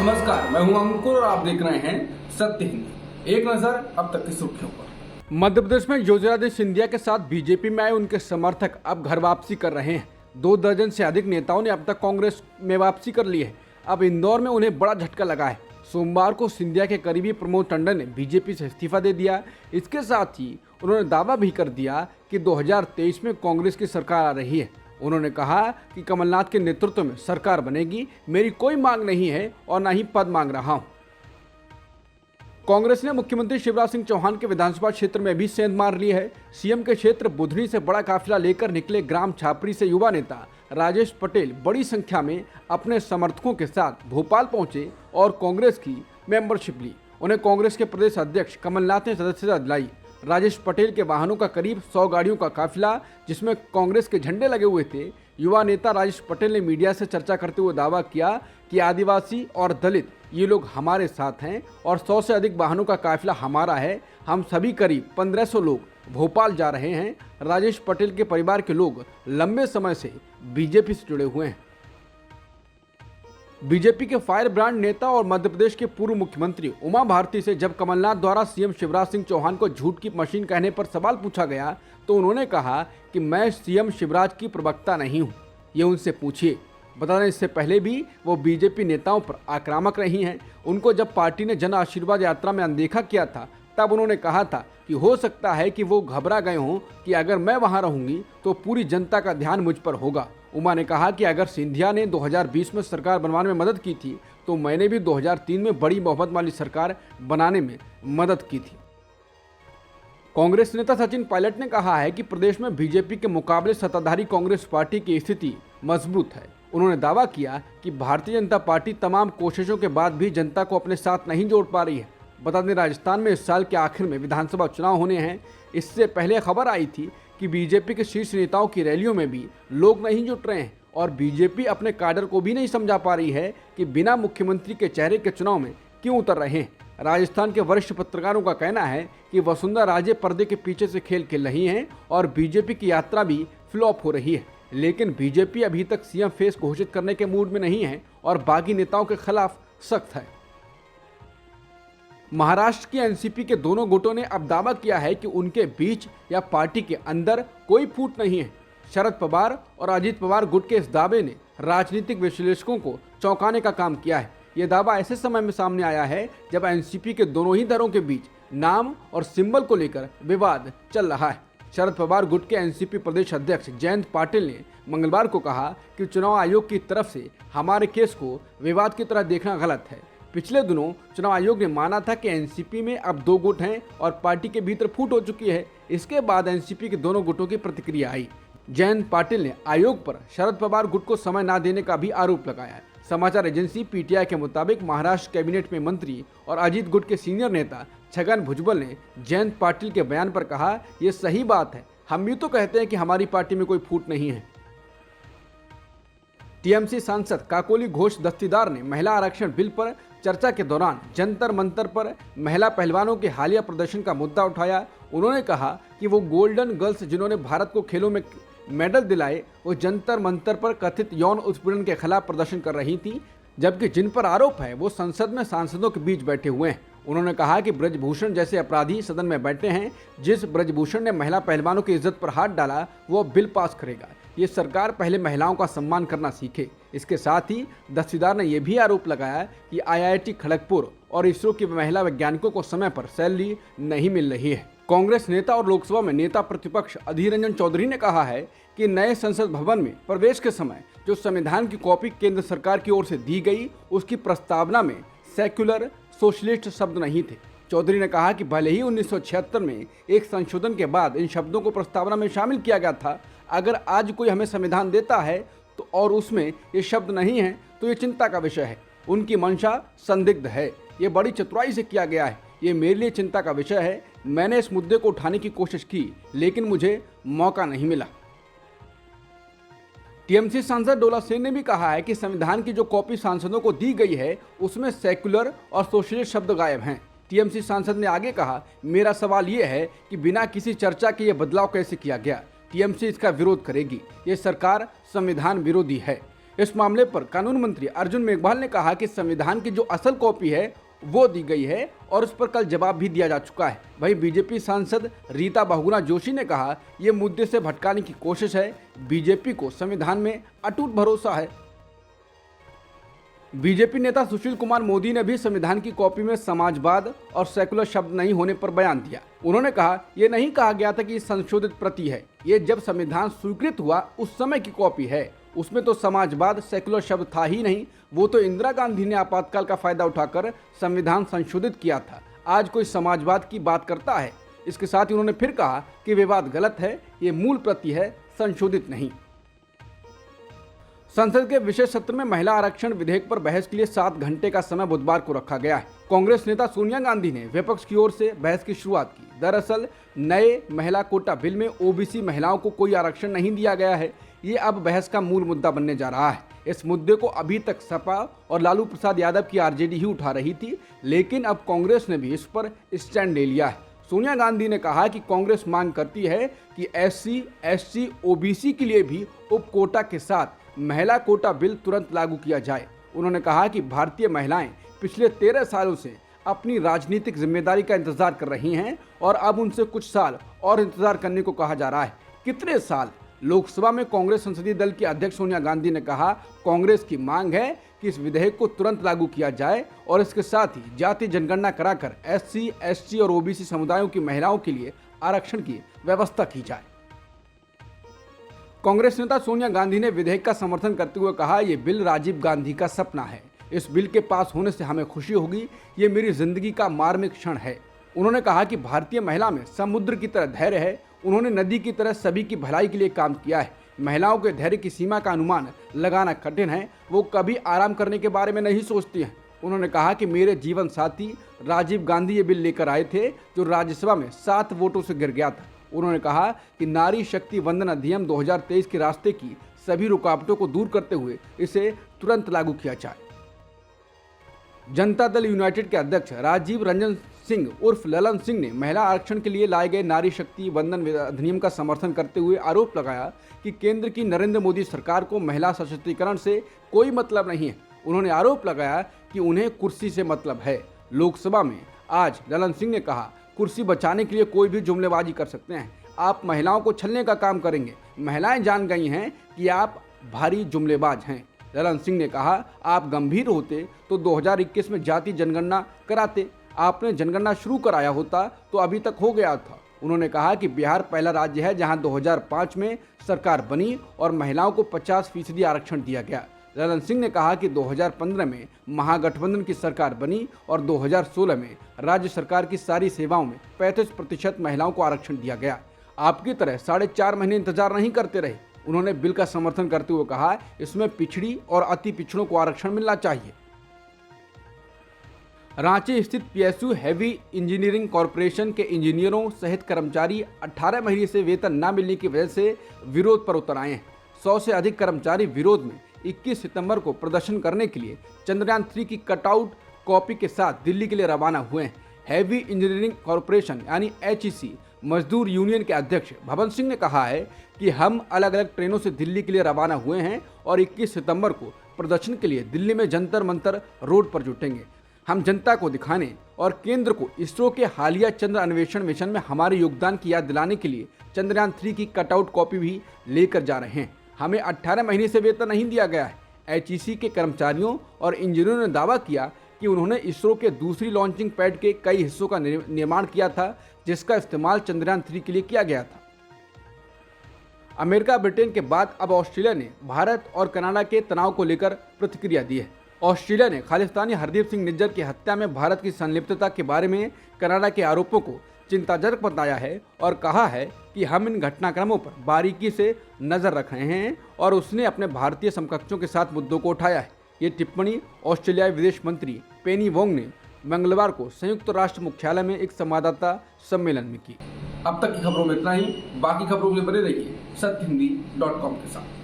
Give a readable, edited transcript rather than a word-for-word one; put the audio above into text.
नमस्कार, मैं हूं अंकुर और आप देख रहे हैं सत्य हिंद। एक नजर अब तक की सुर्खियों पर। मध्य प्रदेश में ज्योतिरादित्य सिंधिया के साथ बीजेपी में आए उनके समर्थक अब घर वापसी कर रहे हैं। 2 दर्जन से अधिक नेताओं ने अब तक कांग्रेस में वापसी कर ली है। अब इंदौर में उन्हें बड़ा झटका लगा है। सोमवार को सिंधिया के करीबी प्रमोद टंडन ने बीजेपी से इस्तीफा दे दिया। इसके साथ ही उन्होंने दावा भी कर दिया कि 2023 में कांग्रेस की सरकार आ रही है। उन्होंने कहा कि कमलनाथ के नेतृत्व में सरकार बनेगी, मेरी कोई मांग नहीं है और न ही पद मांग रहा हूं। कांग्रेस ने मुख्यमंत्री शिवराज सिंह चौहान के विधानसभा क्षेत्र में भी सेंध मार ली है। सीएम के क्षेत्र बुधनी से बड़ा काफिला लेकर निकले ग्राम छापरी से युवा नेता राजेश पटेल बड़ी संख्या में अपने समर्थकों के साथ भोपाल पहुंचे और कांग्रेस की मेंबरशिप ली। उन्हें कांग्रेस के प्रदेश अध्यक्ष कमलनाथ ने सदस्यता दिलाई। राजेश पटेल के वाहनों का करीब 100 गाड़ियों का काफिला, जिसमें कांग्रेस के झंडे लगे हुए थे। युवा नेता राजेश पटेल ने मीडिया से चर्चा करते हुए दावा किया कि आदिवासी और दलित ये लोग हमारे साथ हैं और 100 से अधिक वाहनों का काफिला हमारा है। हम सभी करीब 1500 लोग भोपाल जा रहे हैं। राजेश पटेल के परिवार के लोग लंबे समय से बीजेपी से जुड़े हुए हैं। बीजेपी के फायर ब्रांड नेता और मध्य प्रदेश के पूर्व मुख्यमंत्री उमा भारती से जब कमलनाथ द्वारा सीएम शिवराज सिंह चौहान को झूठ की मशीन कहने पर सवाल पूछा गया तो उन्होंने कहा कि मैं सीएम शिवराज की प्रवक्ता नहीं हूं, ये उनसे पूछिए। बता दें, इससे पहले भी वो बीजेपी नेताओं पर आक्रामक रही हैं। उनको जब पार्टी ने जन आशीर्वाद यात्रा में अनदेखा किया था तब उन्होंने कहा था कि हो सकता है कि वो घबरा गए हों कि अगर मैं वहां रहूंगी तो पूरी जनता का ध्यान मुझ पर होगा। उमा ने कहा कि अगर सिंधिया ने 2020 में सरकार बनवाने में मदद की थी तो मैंने भी 2003 में बड़ी बहुमत वाली सरकार बनाने में मदद की थी। कांग्रेस नेता सचिन पायलट ने कहा है कि प्रदेश में बीजेपी के मुकाबले सत्ताधारी कांग्रेस पार्टी की स्थिति मजबूत है। उन्होंने दावा किया कि भारतीय जनता पार्टी तमाम कोशिशों के बाद भी जनता को अपने साथ नहीं जोड़ पा रही है। बता दें, राजस्थान में इस साल के आखिर में विधानसभा चुनाव होने हैं। इससे पहले खबर आई थी कि बीजेपी के शीर्ष नेताओं की रैलियों में भी लोग नहीं जुट रहे हैं और बीजेपी अपने काडर को भी नहीं समझा पा रही है कि बिना मुख्यमंत्री के चेहरे के चुनाव में क्यों उतर रहे हैं। राजस्थान के वरिष्ठ पत्रकारों का कहना है कि वसुंधरा राजे पर्दे के पीछे से खेल खेल रही हैं और बीजेपी की यात्रा भी फ्लॉप हो रही है। लेकिन बीजेपी अभी तक सीएम फेस घोषित करने के मूड में नहीं है और बागी नेताओं के खिलाफ सख्त है। महाराष्ट्र की एनसीपी के दोनों गुटों ने अब दावा किया है कि उनके बीच या पार्टी के अंदर कोई फूट नहीं है। शरद पवार और अजित पवार गुट के इस दावे ने राजनीतिक विश्लेषकों को चौंकाने का काम किया है। यह दावा ऐसे समय में सामने आया है जब एनसीपी के दोनों ही दलों के बीच नाम और सिंबल को लेकर विवाद चल रहा है। शरद पवार गुट के एनसीपी प्रदेश अध्यक्ष जयंत पाटिल ने मंगलवार को कहा कि चुनाव आयोग की तरफ से हमारे केस को विवाद की तरह देखना गलत है। पिछले दिनों चुनाव आयोग ने माना था कि एनसीपी में अब 2 गुट हैं और पार्टी के भीतर फूट हो चुकी है। इसके बाद एनसीपी के दोनों गुटों की प्रतिक्रिया आई। जयंत पाटिल ने आयोग पर शरद पवार गुट को समय न देने का भी आरोप लगाया है। समाचार एजेंसी पीटीआई के मुताबिक महाराष्ट्र कैबिनेट में मंत्री और अजीत गुट के सीनियर नेता छगन भुजबल ने जयंत पाटिल के बयान पर कहा, यह सही बात है, हम भी तो कहते हैं कि हमारी पार्टी में कोई फूट नहीं है। टीएमसी सांसद काकोली घोष दस्तीदार ने महिला आरक्षण बिल पर चर्चा के दौरान जंतर मंतर पर महिला पहलवानों के हालिया प्रदर्शन का मुद्दा उठाया। उन्होंने कहा कि वो गोल्डन गर्ल्स जिन्होंने भारत को खेलों में मेडल दिलाए वो जंतर मंतर पर कथित यौन उत्पीड़न के खिलाफ प्रदर्शन कर रही थी, जबकि जिन पर आरोप है वो संसद में सांसदों के बीच बैठे हुए हैं। उन्होंने कहा कि ब्रजभूषण जैसे अपराधी सदन में बैठे हैं। जिस ब्रजभूषण ने महिला पहलवानों की इज्जत पर हाथ डाला वो बिल पास करेगा। ये सरकार पहले महिलाओं का सम्मान करना सीखे। इसके साथ ही दस्तीदार ने यह भी आरोप लगाया कि आईआईटी खड़गपुर और इसरो की महिला वैज्ञानिकों को समय पर सैलरी नहीं मिल रही है। कांग्रेस नेता और लोकसभा में नेता प्रतिपक्ष अधीर रंजन चौधरी ने कहा है कि नए संसद भवन में प्रवेश के समय जो संविधान की कॉपी केंद्र सरकार की ओर से दी गई उसकी प्रस्तावना में सेक्युलर सोशलिस्ट शब्द नहीं थे। चौधरी ने कहा कि भले ही 1976 में एक संशोधन के बाद इन शब्दों को प्रस्तावना में शामिल किया गया था, अगर आज कोई हमें संविधान देता है तो और उसमें ये शब्द नहीं है तो ये चिंता का विषय है। उनकी मंशा संदिग्ध है। ये बड़ी चतुराई से किया गया है। ये मेरे लिए चिंता का विषय है। मैंने इस मुद्दे को उठाने की कोशिश की लेकिन मुझे मौका नहीं मिला। टीएमसी सांसद डोला सेन ने भी कहा है कि संविधान की जो कॉपी सांसदों को दी गई है उसमें सेक्युलर और सोशलिस्ट शब्द गायब हैं। टीएमसी सांसद ने आगे कहा, मेरा सवाल ये है कि बिना किसी चर्चा के ये बदलाव कैसे किया गया। टीएमसी इसका विरोध करेगी। ये सरकार संविधान विरोधी है। इस मामले पर कानून मंत्री अर्जुन मेघवाल ने कहा कि संविधान की जो असल कॉपी है वो दी गई है और उस पर कल जवाब भी दिया जा चुका है। वहीं बीजेपी सांसद रीता बहुगुणा जोशी ने कहा, ये मुद्दे से भटकाने की कोशिश है। बीजेपी को संविधान में अटूट भरोसा है। बीजेपी नेता सुशील कुमार मोदी ने भी संविधान की कॉपी में समाजवाद और सेकुलर शब्द नहीं होने पर बयान दिया। उन्होंने कहा, यह नहीं कहा गया था कि संशोधित प्रति है, ये जब संविधान स्वीकृत हुआ उस समय की कॉपी है। उसमें तो समाजवाद सेकुलर शब्द था ही नहीं। वो तो इंदिरा गांधी ने आपातकाल का फायदा उठाकर संविधान संशोधित किया था। आज कोई समाजवाद की बात करता है। इसके साथ ही उन्होंने फिर कहा कि वे बात गलत है, ये मूल प्रति है, संशोधित नहीं। संसद के विशेष सत्र में महिला आरक्षण विधेयक पर बहस के लिए 7 घंटे का समय बुधवार को रखा गया है। कांग्रेस नेता सोनिया गांधी ने विपक्ष की ओर से बहस की शुरुआत की। दरअसल नए महिला कोटा बिल में ओबीसी महिलाओं को कोई आरक्षण नहीं दिया गया है। ये अब बहस का मूल मुद्दा बनने जा रहा है। इस मुद्दे को अभी तक सपा और लालू प्रसाद यादव की आरजेडी ही उठा रही थी, लेकिन अब कांग्रेस ने भी इस पर स्टैंड ले लिया है। सोनिया गांधी ने कहा कि कांग्रेस मांग करती है कि SC, ST, OBC के लिए भी उप कोटा के साथ महिला कोटा बिल तुरंत लागू किया जाए। उन्होंने कहा कि भारतीय महिलाएं पिछले 13 सालों से अपनी राजनीतिक जिम्मेदारी का इंतजार कर रही हैं और अब उनसे कुछ साल और इंतजार करने को कहा जा रहा है। कितने साल? लोकसभा में कांग्रेस संसदीय दल की अध्यक्ष सोनिया गांधी ने कहा, कांग्रेस की मांग है कि इस विधेयक को तुरंत लागू किया जाए और इसके साथ ही जाति जनगणना कराकर SC, ST और OBC समुदायों की महिलाओं के लिए आरक्षण की व्यवस्था की जाए। कांग्रेस नेता सोनिया गांधी ने विधेयक का समर्थन करते हुए कहा, ये बिल राजीव गांधी का सपना है। इस बिल के पास होने से हमें खुशी होगी। ये मेरी जिंदगी का मार्मिक क्षण है। उन्होंने कहा कि भारतीय महिला में समुद्र की तरह धैर्य है। उन्होंने नदी की तरह सभी की भलाई के लिए काम किया है। महिलाओं के धैर्य की सीमा का अनुमान लगाना कठिन है। वो कभी आराम करने के बारे में नहीं सोचती हैं। उन्होंने कहा कि मेरे जीवन साथी राजीव गांधी ये बिल लेकर आए थे जो राज्यसभा में 7 वोटों से गिर गया था। उन्होंने कहा कि नारी शक्ति वंदन अधिनियम 2023 के रास्ते की सभी रुकावटों को दूर करते हुए इसे तुरंत लागू किया जाए। जनता दल यूनाइटेड के अध्यक्ष राजीव रंजन सिंह उर्फ ललन सिंह ने महिला आरक्षण के लिए लाए गए नारी शक्ति वंदन अधिनियम का समर्थन करते हुए आरोप लगाया कि केंद्र की नरेंद्र मोदी सरकार को महिला सशक्तिकरण से कोई मतलब नहीं है। उन्होंने आरोप लगाया कि उन्हें कुर्सी से मतलब है। लोकसभा में आज ललन सिंह ने कहा, कुर्सी बचाने के लिए कोई भी जुमलेबाजी कर सकते हैं। आप महिलाओं को छलने का काम करेंगे। महिलाएं जान गई हैं कि आप भारी जुमलेबाज हैं। ललन सिंह ने कहा, आप गंभीर होते तो 2021 में जाति जनगणना कराते। आपने जनगणना शुरू कराया होता तो अभी तक हो गया था। उन्होंने कहा कि बिहार पहला राज्य है जहां 2005 में सरकार बनी और महिलाओं को 50% आरक्षण दिया गया। ललन सिंह ने कहा कि 2015 में महागठबंधन की सरकार बनी और 2016 में राज्य सरकार की सारी सेवाओं में 35% महिलाओं को आरक्षण दिया गया। आपकी तरह 4.5 महीने इंतजार नहीं करते रहे। उन्होंने बिल का समर्थन करते हुए कहा, इसमें पिछड़ी और अति पिछड़ों को आरक्षण मिलना चाहिए। रांची स्थित PSU हैवी इंजीनियरिंग कॉरपोरेशन के इंजीनियरों सहित कर्मचारी 18 महीने से वेतन न मिलने की वजह से विरोध पर उतर आए हैं। 100 से अधिक कर्मचारी विरोध में 21 सितंबर को प्रदर्शन करने के लिए चंद्रयान 3 की कटआउट कॉपी के साथ दिल्ली के लिए रवाना हुए हैं। हैवी इंजीनियरिंग कॉरपोरेशन यानी HEC मजदूर यूनियन के अध्यक्ष भवन सिंह ने कहा है कि हम अलग अलग ट्रेनों से दिल्ली के लिए रवाना हुए हैं और 21 सितंबर को प्रदर्शन के लिए दिल्ली में जंतर मंतर रोड पर जुटेंगे। हम जनता को दिखाने और केंद्र को इसरो के हालिया चंद्र अन्वेषण मिशन में हमारे योगदान की याद दिलाने के लिए चंद्रयान 3 की कटआउट कॉपी भी लेकर जा रहे हैं। हमें 18 महीने से वेतन नहीं दिया गया है। HEC के कर्मचारियों और इंजीनियरों ने दावा किया कि उन्होंने इसरो के दूसरी लॉन्चिंग पैड के कई हिस्सों का निर्माण किया था, जिसका इस्तेमाल चंद्रयान 3 के लिए किया गया था। अमेरिका ब्रिटेन के बाद अब ऑस्ट्रेलिया ने भारत और कनाडा के तनाव को लेकर प्रतिक्रिया दी है। ऑस्ट्रेलिया ने खालिस्तानी हरदीप सिंह निज्जर की हत्या में भारत की संलिप्तता के बारे में कनाडा के आरोपों को चिंताजनक बताया है और कहा है कि हम इन घटनाक्रमों पर बारीकी से नजर रख रहे हैं और उसने अपने भारतीय समकक्षों के साथ मुद्दों को उठाया है। ये टिप्पणी ऑस्ट्रेलियाई विदेश मंत्री पेनी वोंग ने मंगलवार को संयुक्त राष्ट्र मुख्यालय में एक संवाददाता सम्मेलन में की। अब तक की खबरों में इतना ही। बाकी खबरों के लिए बने रहिए सत्यहिंदी.com के साथ।